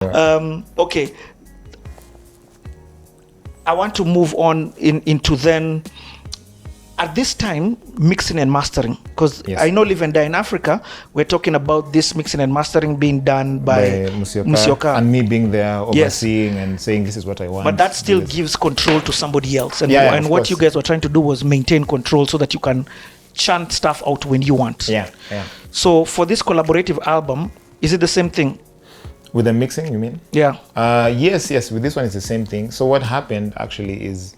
Okay. I want to move on into then, at this time, mixing and mastering, because I know Live and Die in Africa, we're talking about this mixing and mastering being done by Musyoka. And me being there overseeing and saying this is what I want. But that still gives control to somebody else. And what you guys were trying to do was maintain control so that you can chant stuff out when you want. So for this collaborative album, is it the same thing? With the mixing, you mean? Yeah. Yes. With this one, it's the same thing. So what happened actually is,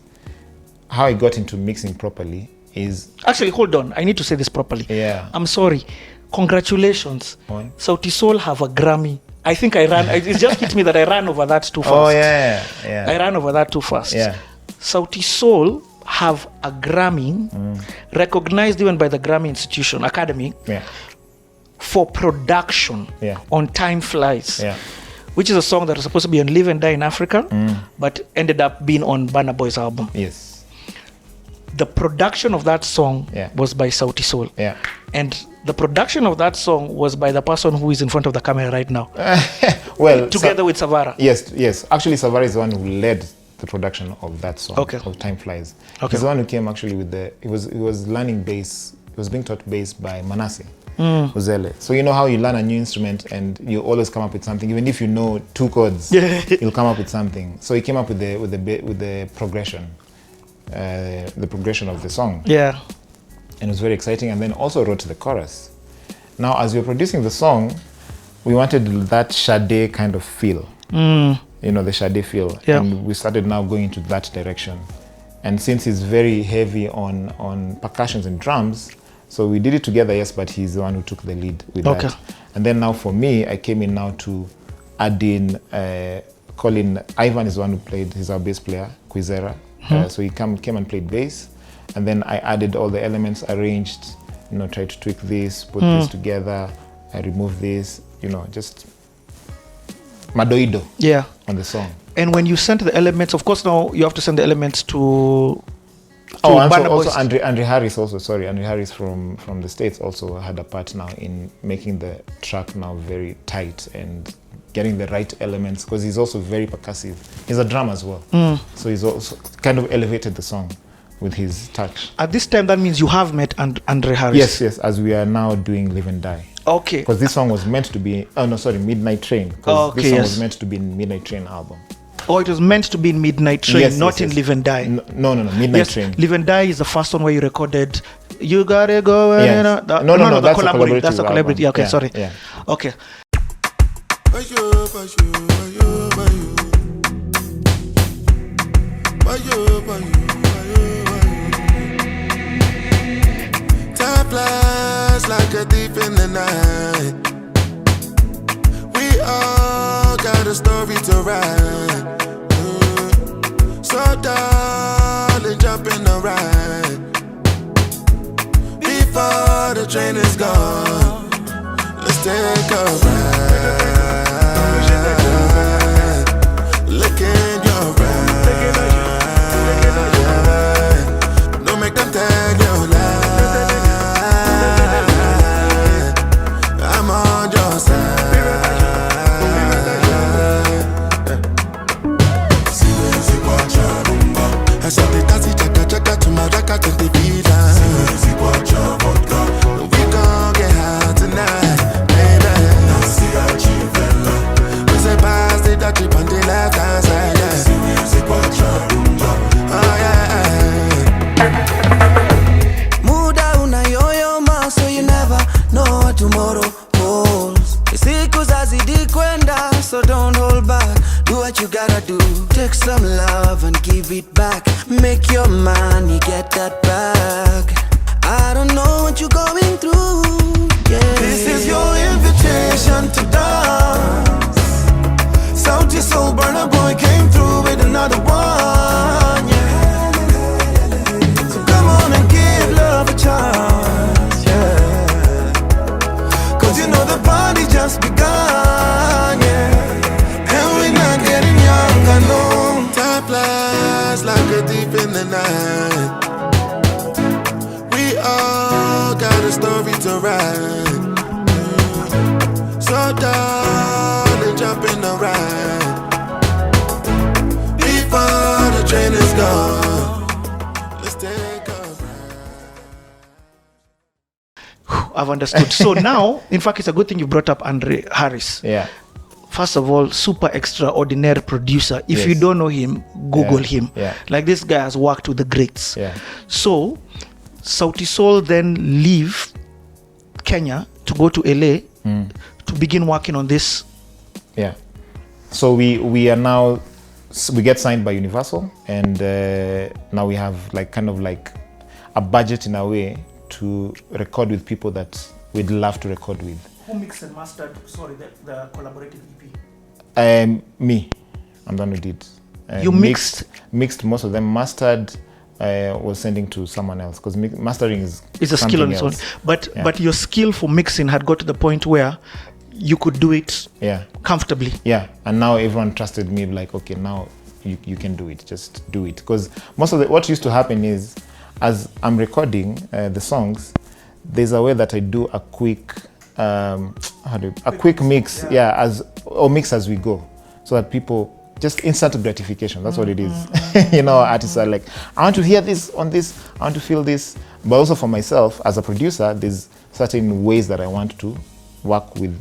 how I got into mixing properly is... Actually, hold on. I need to say this properly. Yeah. I'm sorry. Congratulations. Sauti Sol have a Grammy. I think I ran... it just hit me that I ran over that too fast. Oh, yeah. I ran over that too fast. Yeah. Sauti Sol have a Grammy, recognized even by the Grammy Institution Academy, for production on Time Flies, which is a song that was supposed to be on Live and Die in Africa, but ended up being on Burna Boy's album. Yes. The production of that song was by Sauti Sol. And the production of that song was by the person who is in front of the camera right now. Well, together with Savara. Yes. Actually, Savara is the one who led the production of that song, of Time Flies. He's the one who came actually with the... He was learning bass. He was being taught bass by Manasseh Uzele. So you know how you learn a new instrument and you always come up with something, even if you know 2 chords, you'll come up with something. So he came up with the progression. The progression of the song. And it was very exciting, and then also wrote the chorus. Now, as we were producing the song, we wanted that Sade kind of feel. You know, the Sade feel. And we started now going into that direction. And since he's very heavy on percussions and drums, so we did it together, yes, but he's the one who took the lead with that. And then now for me, I came in now to add in, Colin, Ivan is the one who played, he's our bass player, Quizera. So he came and played bass, and then I added all the elements, arranged, you know, tried to tweak this, put this together, I removed this, you know, just madoido on the song. And when you sent the elements, of course now you have to send the elements to and also Andre Harris also, Andre Harris from the States also had a part now in making the track now very tight and getting the right elements, because he's also very percussive. He's a drummer as well. So he's also kind of elevated the song with his touch. At this time, that means you have met Andre Harris? Yes, as we are now doing Live and Die. Okay. Because this song was meant to be, Midnight Train. Because this song was meant to be in Midnight Train album. Oh, it was meant to be in Midnight Train, not in Live and Die. No, Midnight Train. Live and Die is the first one where you recorded You Gotta Go. No, that's a collaborative. That's a collaborative. Yeah, okay, sorry. Yeah. Okay. Time flies like a thief in the night. We all got a story to write. So darling, jump in the ride before the train is gone. Let's take a ride. Look in your eyes. Don't make them tell you lie. I'm on your side. Siwezi kuacha rumba. Asante tazi chaka chaka tumaraka tentipita. Siwezi kuacha vodka. We gon' get high tonight, baby. Nasi achivela. We say pass the dirty on the left hand side, yeah. Siwezi kuacha rumba. Oh yeah. Muda unayoyoma, so you never know what tomorrow holds. Siku zazidi kwenda, so don't hold back. Do what you gotta do. Take some love and give it back. Make your money, get that back. I don't know what you're going through, yeah. This is your invitation to dance. Sauti Sol, Burna Boy came through with another one, yeah. So come on and give love a chance, yeah. Cause you know the party just begun, yeah. And we're not getting younger, no. Time flies like a thief in the night. We all got a story to write. So darling, jump in the ride Let's take a I've understood. So now, in fact, it's a good thing you brought up Andre Harris. Yeah. First of all, super extraordinary producer. If Yes. you don't know him, Google him. Yeah. Like, this guy has worked with the greats. Yeah. So, Sauti Sol then leave Kenya to go to LA to begin working on this. Yeah. So we are now, we get signed by Universal, and now we have like kind of like a budget in a way to record with people that we'd love to record with. Who mixed and mastered, the collaborative EP? Me. I'm the one who did. You mixed? Mixed most of them. Mastered was sending to someone else, because mastering is a skill on its own. But your skill for mixing had got to the point where you could do it comfortably. Yeah, and now everyone trusted me, like, okay, now you can do it, just do it. Because most of what used to happen is, as I'm recording the songs, there's a way that I do a quick mix, mix as we go, so that people, just instant gratification, that's what it is. You know, artists are like, I want to hear this on this, I want to feel this. But also for myself as a producer, there's certain ways that I want to work with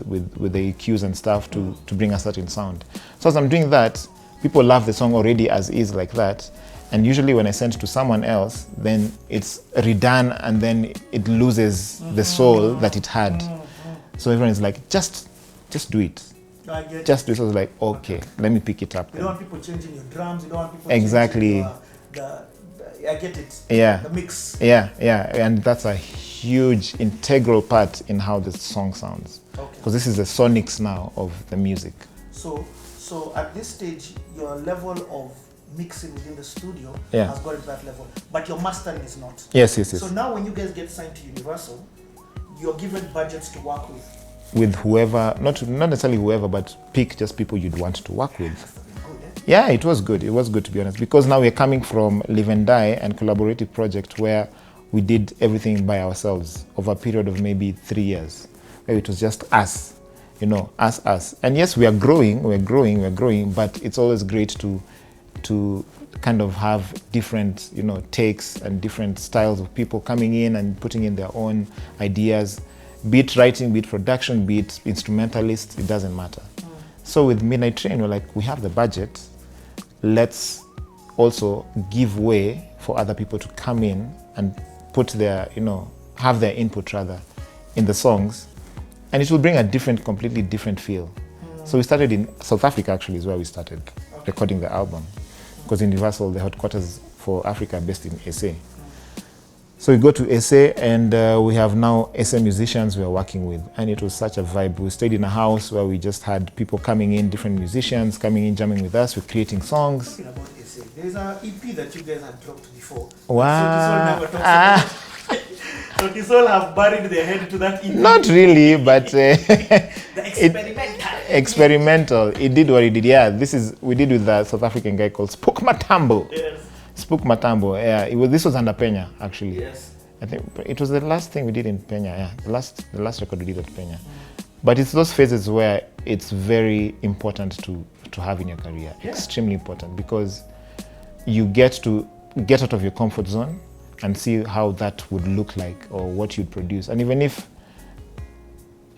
the EQs and stuff to bring a certain sound. So as I'm doing that, people love the song already as is, like that. And usually when I send to someone else, then it's redone and then it loses the soul that it had. So everyone is like, just do it. Just do it. So it's like, okay, let me pick it up. You don't want people changing your drums, you don't want people exactly changing I get it. Yeah. The mix. Yeah. And that's a huge integral part in how the song sounds. Because this is the sonics now of the music. So at this stage, your level of mixing within the studio Yeah. has got to that level, but your mastering is not. Yes. So now when you guys get signed to Universal, you're given budgets to work with whoever, not necessarily whoever, but pick just people you'd want to work with. Good, eh? Yeah, it was good. It was good, to be honest, because now we're coming from Live and Die and collaborative project where we did everything by ourselves over a period of maybe 3 years. Where it was just us, you know, us. And yes, we're growing, but it's always great to kind of have different, you know, takes and different styles of people coming in and putting in their own ideas, be it writing, be it production, be it instrumentalists, it doesn't matter. So with Midnight Train, we're like, we have the budget, let's also give way for other people to come in and put their, you know, have their input rather in the songs, and it will bring a completely different feel. So we started in South Africa, actually, is where we started recording the album, because Universal, the headquarters for Africa, are based in SA. So we go to SA, and we have now SA musicians we are working with, and it was such a vibe. We stayed in a house where we just had people coming in, different musicians coming in, jamming with us, we're creating songs. Talking about SA, there's an EP that you guys had dropped before. Wow. Sauti Sol have buried their head to that EP. Not really, but The experimental. It did what it did. Yeah, we did with the South African guy called Spook Matambo. Yes. Spook Matambo. Yeah, this was under Penya, actually. Yes. I think it was the last thing we did in Penya. Yeah, the last record we did at Penya. But it's those phases where it's very important to have in your career. Yeah. Extremely important, because you get to get out of your comfort zone and see how that would look like or what you'd produce. And even if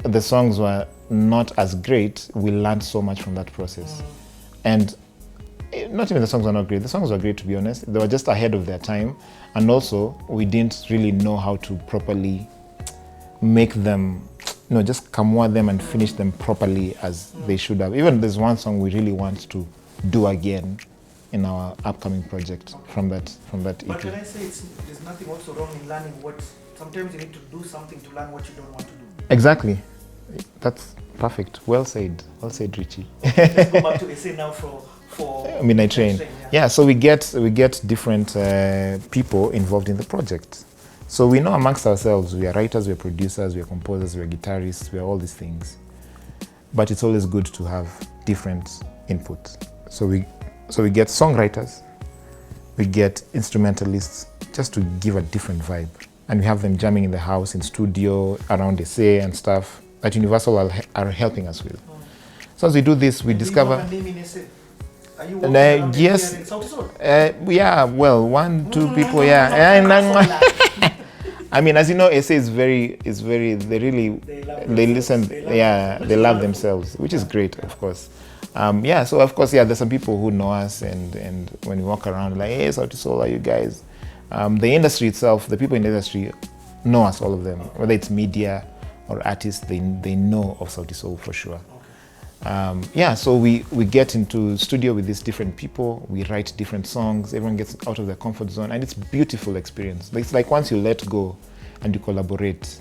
the songs were not as great, we learned so much from that process. And not even the songs were not great. The songs were great, to be honest. They were just ahead of their time. And also, we didn't really know how to properly make them, just camouflage them and finish them properly as they should have. Even there's one song we really want to do again in our upcoming project from that EP. But can I say there's nothing also wrong in learning sometimes you need to do something to learn what you don't want to do. Exactly. That's perfect. Well said, Richie. Let's go back to SA now for Midnight Train. Yeah, so we get different people involved in the project. So we know amongst ourselves, we are writers, we are producers, we are composers, we are guitarists, we are all these things. But it's always good to have different input. So we get songwriters, we get instrumentalists, just to give a different vibe. And we have them jamming in the house, in studio, around SA and stuff that Universal are helping us with. So as we do this, we discover... Do you have a name in SA? Are you working around yes. in Sauti Sol? Yeah, well, 1, 2 people, yeah. I mean, as you know, SA is very, they listen, they love themselves, which is great, of course. Yeah, so of course, yeah, there's some people who know us, and when we walk around, like, hey, Sauti Sol, are you guys? The industry itself, the people in the industry know us, all of them, whether it's media or artists, they know of Sauti Sol for sure. Yeah, so we get into studio with these different people, we write different songs, everyone gets out of their comfort zone, and it's a beautiful experience. It's like once you let go and you collaborate,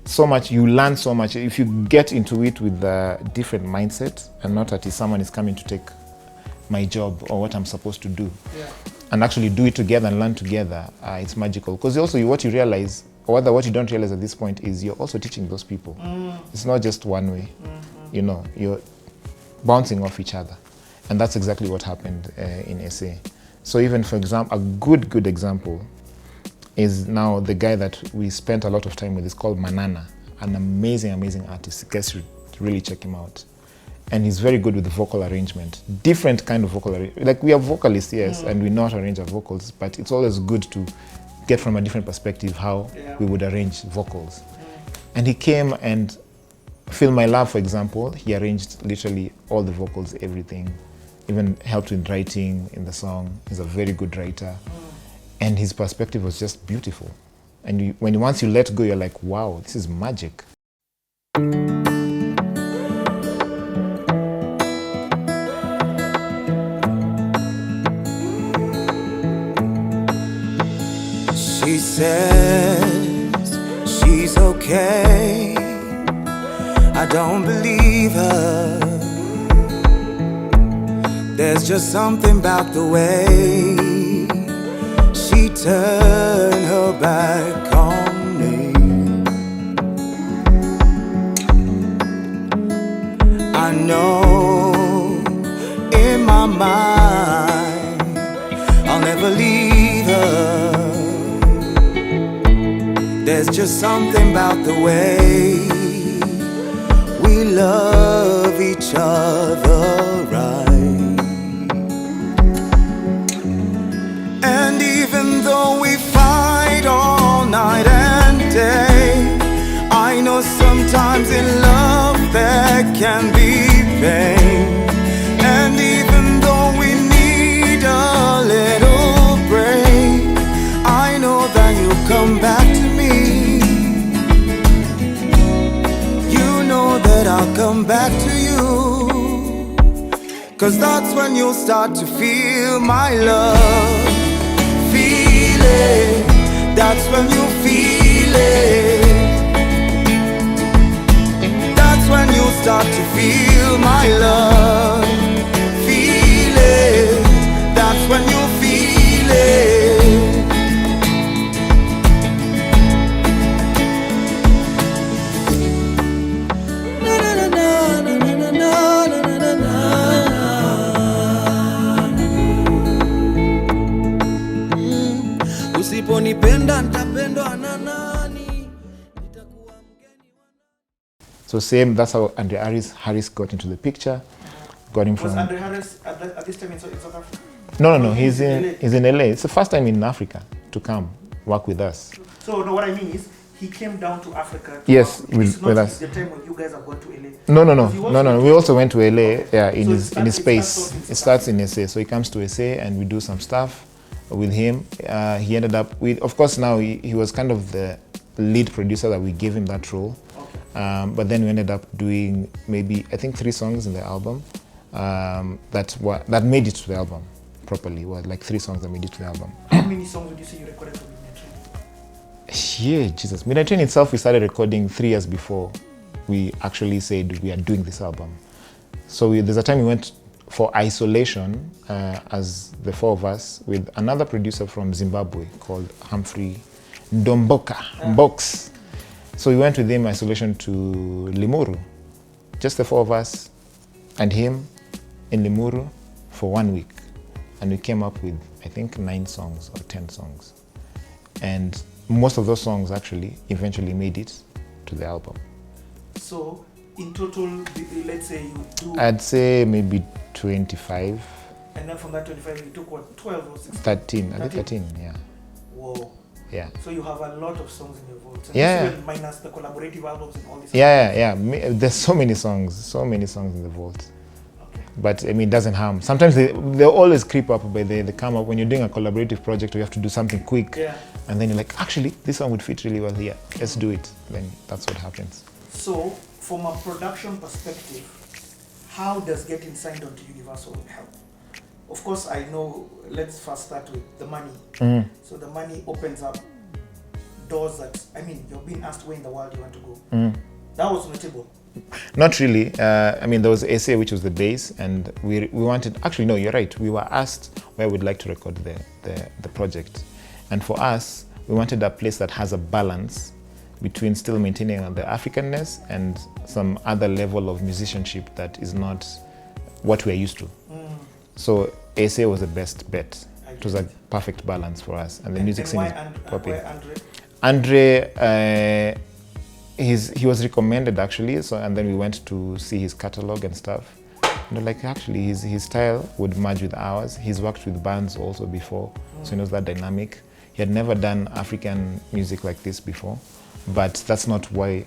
so much, you learn so much. If you get into it with a different mindset and not that someone is coming to take my job or what I'm supposed to do, and actually do it together and learn together, it's magical. Because also what you realize, or what you don't realize at this point, is you're also teaching those people. It's not just one way. You know, you're bouncing off each other, and that's exactly what happened in SA. So even, for example, a good example is now the guy that we spent a lot of time with is called Manana, an amazing artist. You guys should really check him out. And he's very good with the vocal arrangement, different kind of vocal arrangement. Like, we are vocalists, yes, and we know how to arrange our vocals, but it's always good to get from a different perspective how we would arrange vocals. And he came and Feel My Love, for example, he arranged literally all the vocals, everything, even helped with writing in the song. He's a very good writer. And his perspective was just beautiful. And once you let go, you're like, wow, this is magic. She says she's okay. I don't believe her. There's just something about the way she turned her back on me. I know in my mind I'll never leave her. There's just something about the way we love each other right. And even though we fight all night and day, I know sometimes in love there can be pain. And even though we need a little break, I know that you'll come back to me. You know that I'll come back to you. 'Cause that's when you'll start to feel my love. Feel it, that's when you feel it. That's when you start to feel my love. Feel it, that's when you feel it. Na na na na na na na na na na. Usiponipenda nitapendwa na nani? Nitakuwa mgeni wa nani? So same, that's how Andre Harris got into the picture. Got him from... Was Andre Harris at this time in South Africa? No, he's in LA. It's the first time in Africa to come work with us. So no, what I mean is, he came down to Africa. Yes, with us. The time when you guys are going to LA. No. We also went to LA. Yeah, in So his space. It starts in SA. So he comes to SA and we do some stuff with him. He ended up with, of course, now he was kind of the lead producer that we gave him that role. Okay. But then we ended up doing maybe, I think, 3 songs in the album that made it to the album properly. Well, like 3 songs that made it to the album. How many songs would you say you recorded for Midnight Train? Yeah, Jesus. Midnight Train itself, we started recording 3 years before we actually said we are doing this album. So there's a time we went for isolation as the 4 of us with another producer from Zimbabwe called Humphrey Box. So we went with him isolation to Limuru, just the 4 of us and him in Limuru for 1 week. And we came up with, I think, 9 songs or 10 songs. And most of those songs actually eventually made it to the album. So in total, let's say you do... I'd say maybe 25 And then from that 25, you took what, 12 or 16? 13. I think 13, yeah. Whoa. Yeah. So you have a lot of songs in your vault. Yeah. Even minus the collaborative albums and all this. Yeah. There's so many songs in the vault. Okay. But I mean, it doesn't harm. Sometimes they always creep up, but they come up when you're doing a collaborative project where you have to do something quick. Yeah. And then you're like, actually, this song would fit really well here. Let's do it. Then that's what happens. So, from a production perspective, how does getting signed onto Universal help? Of course, I know, let's first start with the money. So the money opens up doors that, I mean, you're being asked where in the world you want to go. That was notable. Not really. I mean, there was SA, which was the base, and we wanted, actually, no, you're right. We were asked where we'd like to record the project. And for us, we wanted a place that has a balance between still maintaining the Africanness and some other level of musicianship that is not what we're used to. So SA was the best bet. It was a perfect balance for us, and the music scene is popping. Andre, he was recommended actually. So and then we went to see his catalog and stuff. And like actually, his style would merge with ours. He's worked with bands also before, so he knows that dynamic. He had never done African music like this before. But that's not why.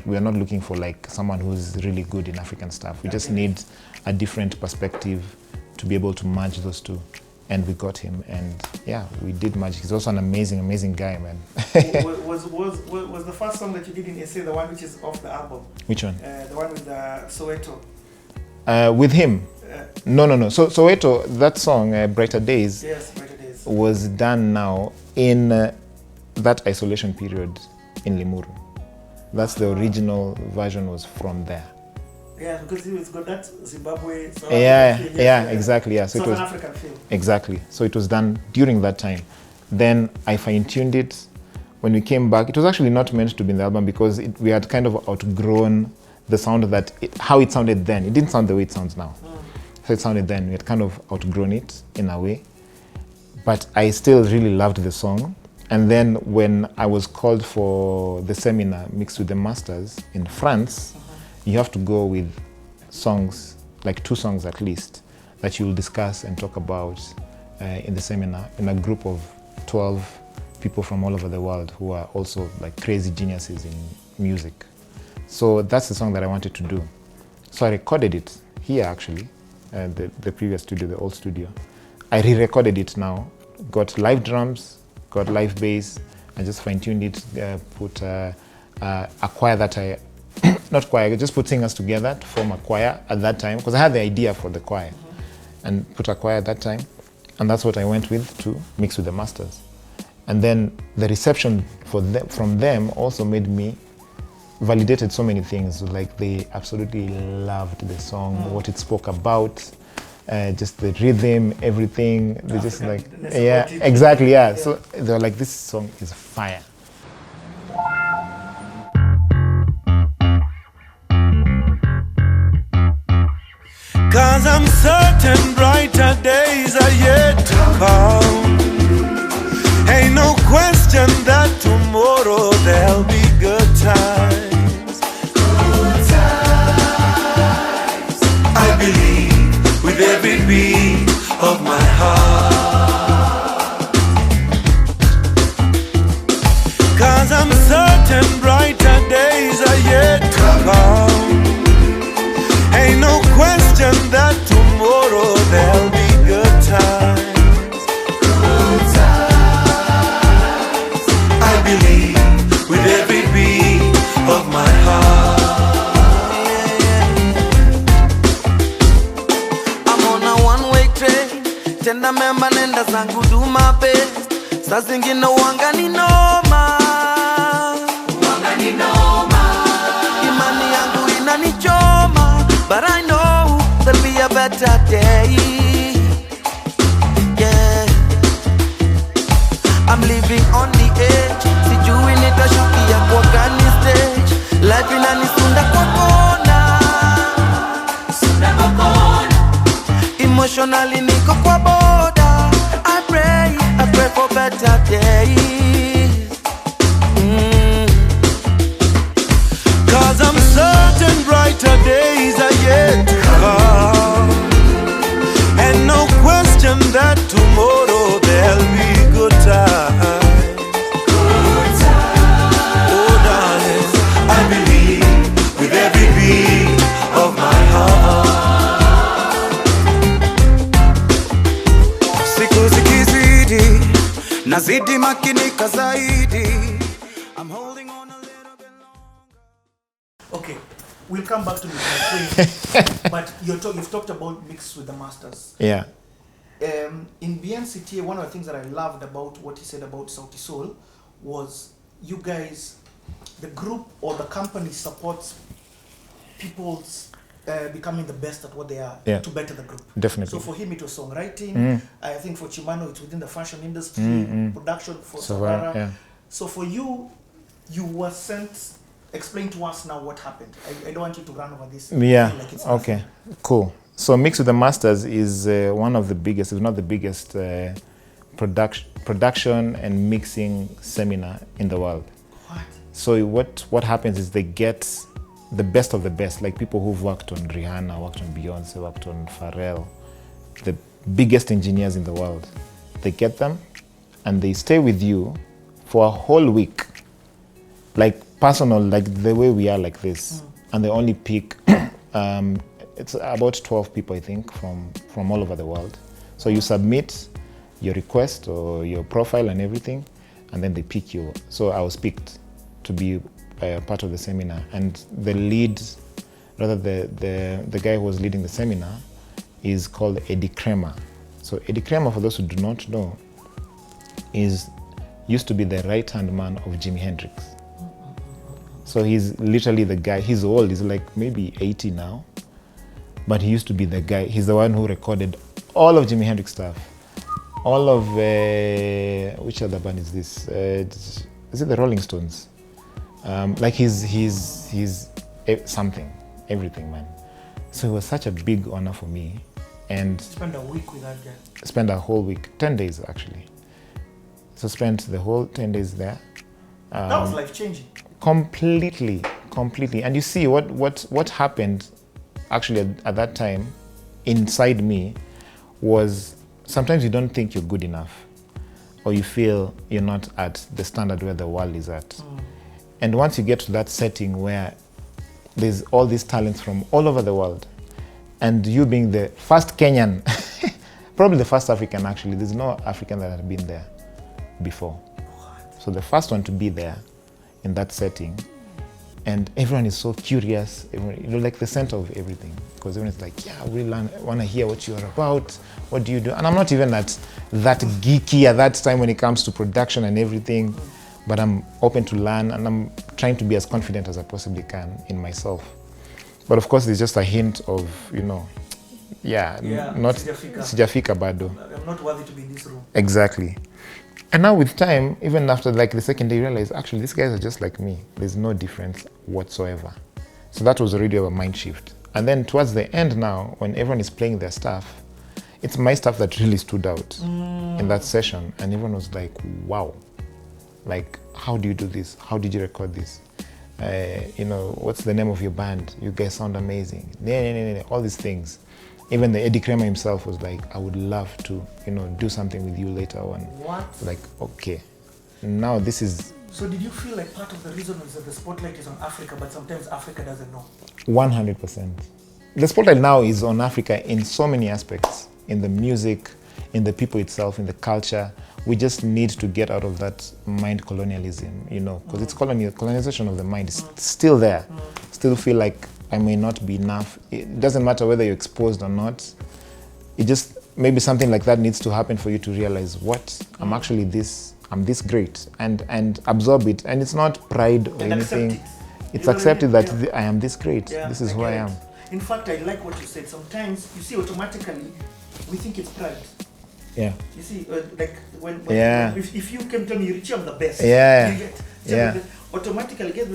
We are not looking for like someone who's really good in African stuff. We just need a different perspective to be able to merge those two, and we got him, and yeah, we did magic. He's also an amazing guy, man. was the first song that you did in SA the one which is off the album? Which one? The one with Soweto. With him? No. So Soweto, that song, Brighter Days. Yes, Brighter Days. Was done now in that isolation period in Limuru. That's the original version, was from there. Yeah, because it's got that Zimbabwe. Exactly. Yeah, so Southern African feel. Exactly. So it was done during that time. Then I fine-tuned it. When we came back, it was actually not meant to be in the album because we had kind of outgrown the sound how it sounded then. It didn't sound the way it sounds now. So it sounded then. We had kind of outgrown it in a way. But I still really loved the song. And then when I was called for the seminar mixed with the masters in France, you have to go with songs, like 2 songs at least, that you'll discuss and talk about in the seminar in a group of 12 people from all over the world who are also like crazy geniuses in music. So that's the song that I wanted to do. So I recorded it here actually, the previous studio, the old studio. I re-recorded it now, got live drums, got live bass, I just fine-tuned it, put a choir that not choir, I just put singers together to form a choir at that time, because I had the idea for the choir, and put a choir at that time, and that's what I went with to mix with the masters. And then the reception from them also made me validated so many things. Like they absolutely loved the song, what it spoke about, just the rhythm, everything. They just like, yeah, exactly, yeah. So they were like, this song is fire. Cause I'm certain brighter days are yet to come. Ain't no question that tomorrow there'll be good times. Good times. I believe with every beat of my heart. Cause I'm certain brighter days are yet to come. Ain't no question that tomorrow there'll be good times. Good times. I believe with every beat of my heart. I'm on a one-way train, tenda memba nenda zangu do my best. Saa zingine wanga ni noma, imani yangu inanichoma, but I know there'll be a better day. Yeah, I'm living on the edge, sijui nitashukia kwa gani stage. Life inanisunda kwa kona, emotionally niko kwa boda. I pray for better days. Cause I'm certain brighter days are yet to come. And no question that tomorrow there'll be good times. Oh darling, I believe with every beat of my heart. Siku zikizidi nazidi makinika zaidi. I'm holding on a little bit longer. Okay, we'll come back to the but you've talked about mix with the masters. Yeah. In BNCTA, one of the things that I loved about what he said about Sauti Sol was you guys, the group or the company supports people's becoming the best at what they are to better the group. Definitely. So for him it was songwriting. I think for Chimano it's within the fashion industry, production for Savara. Yeah. So for you were sent. Explain to us now what happened. I don't want you to run over this. Yeah. Like it's Okay. Cool. So Mix with the Masters is one of the biggest, if not the biggest, production and mixing seminar in the world. What? So what happens is they get the best of the best, like people who've worked on Rihanna, worked on Beyonce, worked on Pharrell, the biggest engineers in the world. They get them and they stay with you for a whole week, like personal, like the way we are like this. And they only pick, it's about 12 people, I think, from all over the world. So you submit your request or your profile and everything, and then they pick you. So I was picked to be part of the seminar. And the lead, rather the guy who was leading the seminar is called Eddie Kramer. So Eddie Kramer, for those who do not know, used to be the right-hand man of Jimi Hendrix. So he's literally the guy, he's old, he's like maybe 80 now, but he used to be the guy, he's the one who recorded all of Jimi Hendrix stuff. All of, which other band is this? Is it the Rolling Stones? Like he's something, everything, man. So it was such a big honor for me. And spend a week with that guy. Spend a whole week, 10 days actually. So spent the whole 10 days there. That was life-changing. Completely. And you see what happened actually at that time inside me was sometimes you don't think you're good enough or you feel you're not at the standard where the world is at. And once you get to that setting where there's all these talents from all over the world and you being the first Kenyan, probably the first African actually, there's no African that had been there before. So the first one to be there in that setting, and everyone is so curious, you're like the center of everything, because everyone's like, yeah, we want to hear what you're about, what do you do? And I'm not even that geeky at that time when it comes to production and everything, but I'm open to learn and I'm trying to be as confident as I possibly can in myself. But of course, there's just a hint of, not sijafika bado. I'm not worthy to be in this room. Exactly. And now with time, even after like the second day, you realize actually these guys are just like me. There's no difference whatsoever. So that was already a mind shift. And then towards the end now, when everyone is playing their stuff, it's my stuff that really stood out in that session. And everyone was like, wow, like, how do you do this? How did you record this? What's the name of your band? You guys sound amazing. All these things. Even the Eddie Kramer himself was like, I would love to, do something with you later on. What? Like, okay, now this is... So did you feel like part of the reason is that the spotlight is on Africa, but sometimes Africa doesn't know? 100%. The spotlight now is on Africa in so many aspects, in the music, in the people itself, in the culture. We just need to get out of that mind colonialism, because it's colonization of the mind. It's still there. Still feel like I may not be enough. It doesn't matter whether you're exposed or not. It just, maybe something like that needs to happen for you to realize I'm actually this, I'm this great, and absorb it. And it's not pride or anything. It's accepted that I am this great. This is who I am. In fact, I like what you said. Sometimes, you see, automatically, we think it's pride. Yeah. You see, like when if you can tell me, Richie, I'm the best. Yeah. Automatically get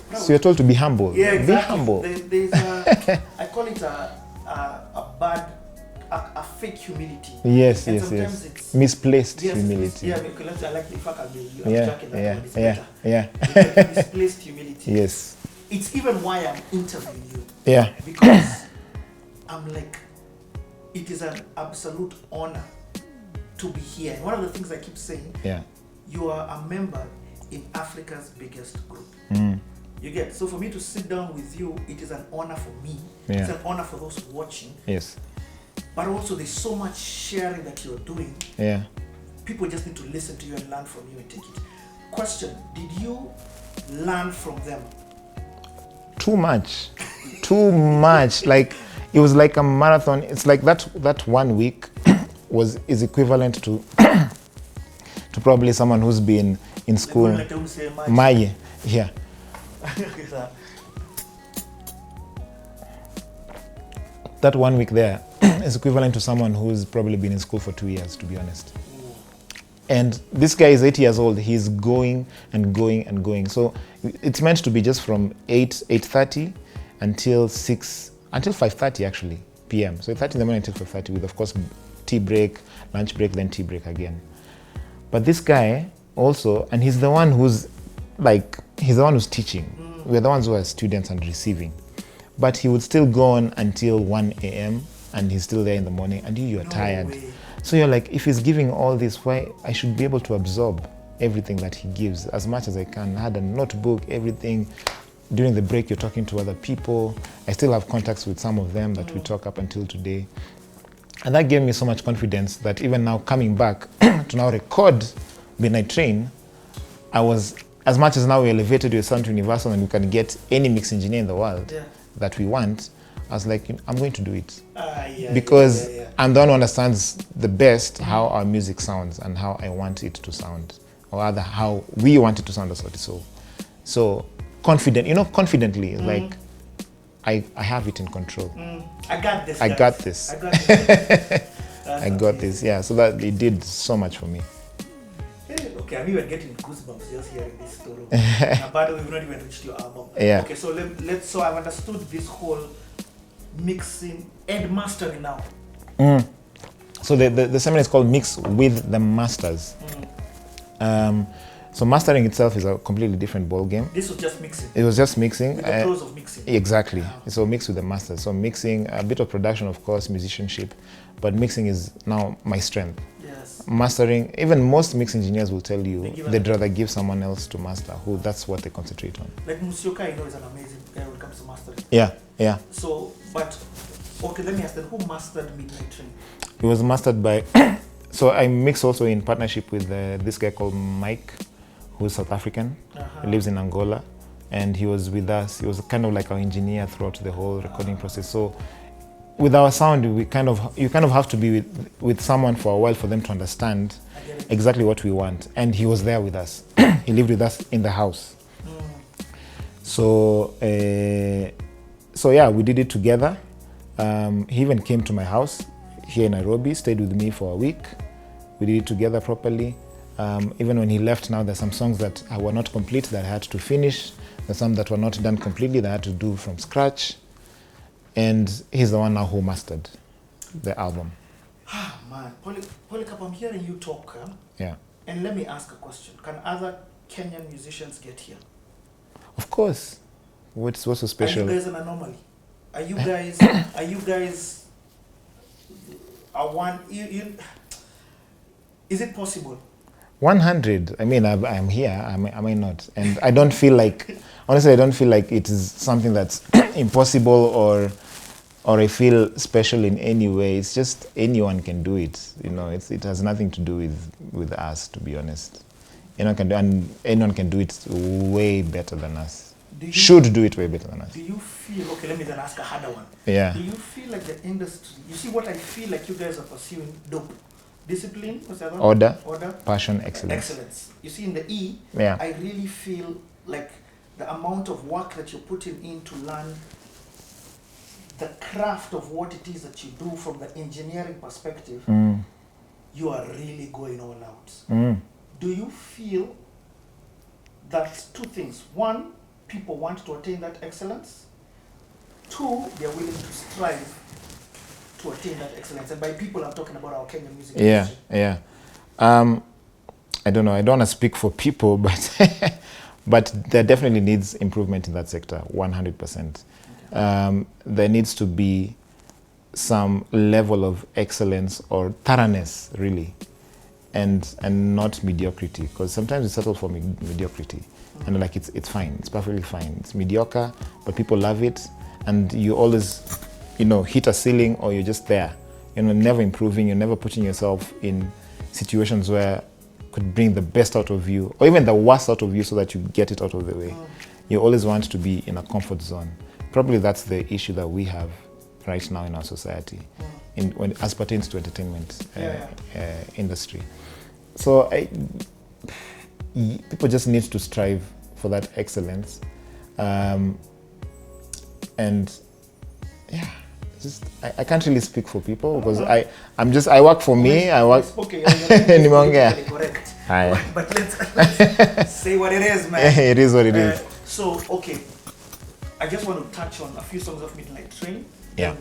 proud. So you're told to be humble. Yeah, exactly. Be humble. There's I call it a fake humility. Yes. It's misplaced humility. I like the fact I'll be misplaced humility. Yes. It's even why I'm interviewing you. Yeah. Because I'm like, it is an absolute honor to be here. And one of the things I keep saying, you are a member in Africa's biggest group. You get, so for me to sit down with you, it is an honor for me. It's an honor for those watching. Yes. But also there's so much sharing that you're doing. People just need to listen to you and learn from you and take it. Question, did you learn from them? Too much. Too much. Like, it was like a marathon. It's like that 1 week is equivalent to to probably someone who's been in school. Maye. Yeah. That 1 week there is equivalent to someone who's probably been in school for 2 years, to be honest. And this guy is 8 years old. He's going and going and going. So it's meant to be just from 8:30 until 5:30 actually p.m. So 8:30 in the morning until 5:30 with, of course, tea break, lunch break, then tea break again. But this guy also, and he's the one who's teaching. We're the ones who are students and receiving. But he would still go on until 1 a.m. and he's still there in the morning, and you are tired. Way. So you're like, if he's giving all this, why I should be able to absorb everything that he gives as much as I can. I had a notebook, everything. During the break, you're talking to other people. I still have contacts with some of them that we talk up until today. And that gave me so much confidence that even now coming back to now record Midnight Train, I was, as much as now we elevated with Sound Universal and we can get any mix engineer in the world that we want, I was like, I'm going to do it. Because I'm the one who understands the best how our music sounds and how I want it to sound, or rather how we want it to sound as Sauti Sol. So confidently, like, I have it in control. I got this. I got this. I got this. Yeah, so that it did so much for me. Hey, okay, I'm even getting goosebumps just hearing this story. Now, by the way, we've not even reached your album. Yeah. Okay, so so I've understood this whole mixing and mastering now. So the seminar is called Mix with the Masters. So mastering itself is a completely different ball game. This was just mixing. It was just mixing. With the pros of mixing. Exactly. So mix with the masters. So mixing, a bit of production, of course, musicianship, but mixing is now my strength. Yes. Mastering, even most mix engineers will tell you they'd rather give someone else to master, who that's what they concentrate on. Like Musioka, is an amazing guy when it comes to mastering. Yeah. So, but, okay, let me ask then, who mastered Midnight Train? It was mastered by, so I mix also in partnership with this guy called Mike, who's South African. He lives in Angola, and he was with us. He was kind of like our engineer throughout the whole recording process. So with our sound, you kind of have to be with someone for a while for them to understand exactly what we want. And he was there with us. He lived with us in the house. So yeah, we did it together. He even came to my house here in Nairobi, stayed with me for a week. We did it together properly. Even when he left now, there's some songs that were not complete that I had to finish. There's some that were not done completely that I had to do from scratch. And he's the one now who mastered the album. Ah, man. Polycarp, I'm hearing you talk. Huh? Yeah. And let me ask a question. Can other Kenyan musicians get here? Of course. What's so special? Are you guys an anomaly? Are you guys is it possible? 100. I mean, I'm here. Am I not? And I don't feel like, honestly, I don't feel like it is something that's impossible or I feel special in any way. It's just anyone can do it. It has nothing to do with us, to be honest. Anyone can do, and anyone can do it way better than us. Should do it way better than us. Do you feel, okay, let me then ask a harder one. Yeah. Do you feel like the industry, you see what I feel like you guys are pursuing? Dope. Discipline, what's the other one? Order, passion, excellence. You see, in the E, I really feel like the amount of work that you're putting in to learn the craft of what it is that you do from the engineering perspective, you are really going all out. Do you feel that two things? One, people want to attain that excellence. Two, they're willing to strive to attain that excellence. And by people, I'm talking about our Kenyan music industry. Yeah. I don't know. I don't want to speak for people, but but there definitely needs improvement in that sector, 100%. Okay. There needs to be some level of excellence or thoroughness, really, and not mediocrity, because sometimes we settle for mediocrity, and like it's fine, it's perfectly fine, it's mediocre, but people love it, and you always, you know, hit a ceiling, or you're just there, you know, never improving, you're never putting yourself in situations where could bring the best out of you, or even the worst out of you, so that you get it out of the way. You always want to be in a comfort zone. Probably that's the issue that we have right now in our society, as pertains to entertainment industry. So people just need to strive for that excellence, and yeah, just I can't really speak for people, because I work for me. I work. Okay, correct. But let's say what it is, man. It is what it is. So okay, I just want to touch on a few songs of Midnight Train. Yeah.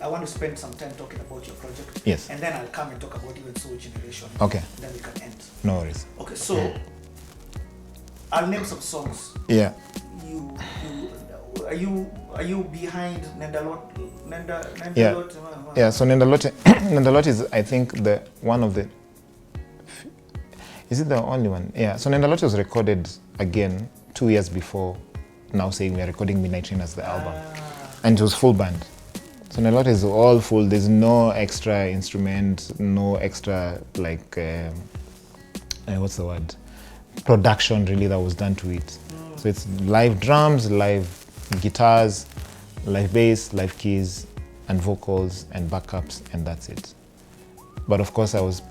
I want to spend some time talking about your project. Yes. And then I'll come and talk about even Soul Generation. Okay. Then we can end. No worries. Okay, so I'll name some songs. Yeah. Are you behind Nendalot? Yeah. Yeah. So Nendalot is, I think, the one of the. Is it the only one? Yeah. So Nendalot was recorded again 2 years before. Now saying we are recording Midnight Train as the album, and it was full band. So Nendalot is all full. There's no extra instrument, no extra like what's the word? Production really that was done to it. So it's live drums, live guitars, live bass, live keys, and vocals and backups, and that's it. But of course, I was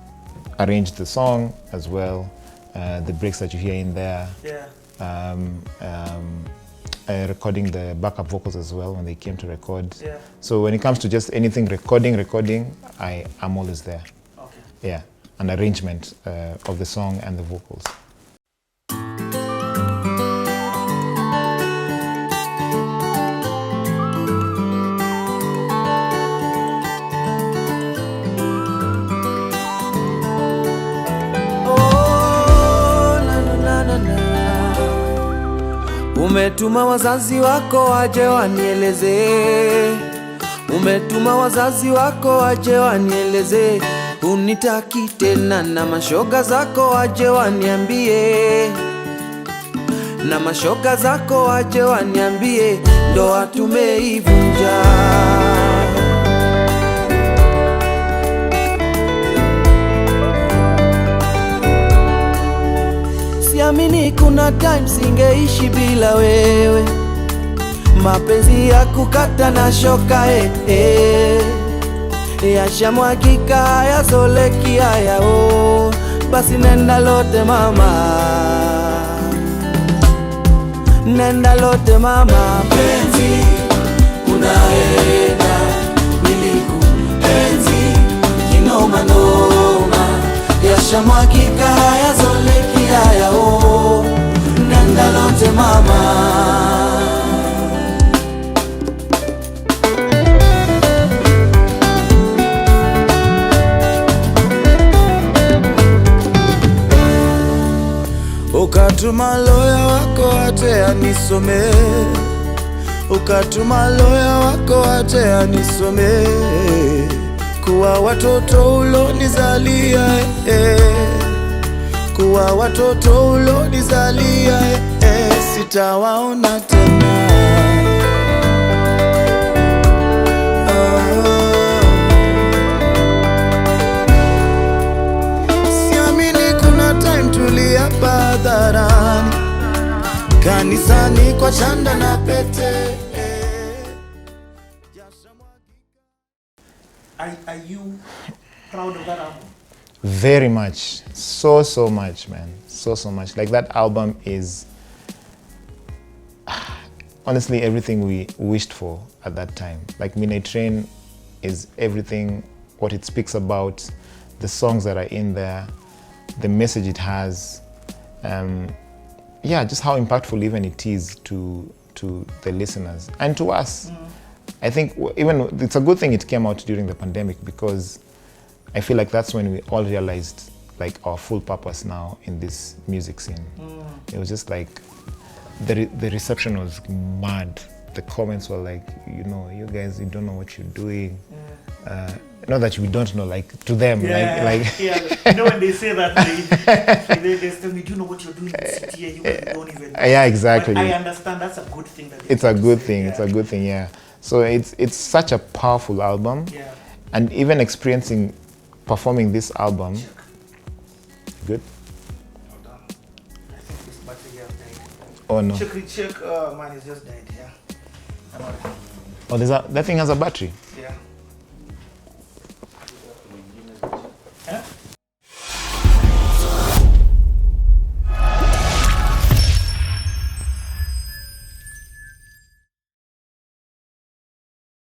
arranged the song as well, the breaks that you hear in there. Yeah. Recording the backup vocals as well when they came to record. Yeah. So when it comes to just anything recording, I am always there. Okay. Yeah, an arrangement of the song and the vocals. Umetuma wazazi wako waje wanieleze, umetuma wazazi wako waje wanieleze, unitaki tena, na mashoga zako waje waniambie, na mashoga zako waje waniambie, ndoa tumeivunja. Siamini kuna time singeishi bila wewe, mapenzi ya kukata na shoka yashamwagika hayazoleki haya basi nenda lote mama, nenda lote mama. Penzi unaenda nilikuenzi kinoma noma, yashamwagika hayazoleki haya nenda lote mama. Ukatuma loya wako ate anisome, ukatuma loya wako ate anisome, kuwa watoto ulonizalia kuwa watoto ulonizalia sitawaona tena. Siamini kuna time tuliapa hadharani, kanisani kwa chanda na pete. Are you proud of that album? Very much, so much, man, so much. Like that album is honestly everything we wished for at that time. Like Midnight Train is everything, what it speaks about, the songs that are in there, the message it has, yeah, just how impactful even it is to the listeners and to us. I think even it's a good thing it came out during the pandemic, because I feel like that's when we all realized like our full purpose now in this music scene. It was just like the reception was mad. The comments were like, you know, you guys, you don't know what you're doing. not that we don't know, like to them, like yeah. You know when they say that, they tell me, do you know what you're doing in the city? You don't even know. Yeah, exactly. But I understand that's a good thing. It's a good thing. Yeah. It's a good thing. Yeah. So it's such a powerful album. Yeah. And even performing this album. Check. Good. Hold on. I think this battery has died. Oh no. Check. Oh man, it's just died. Yeah. Oh, that thing has a battery. Yeah. Huh?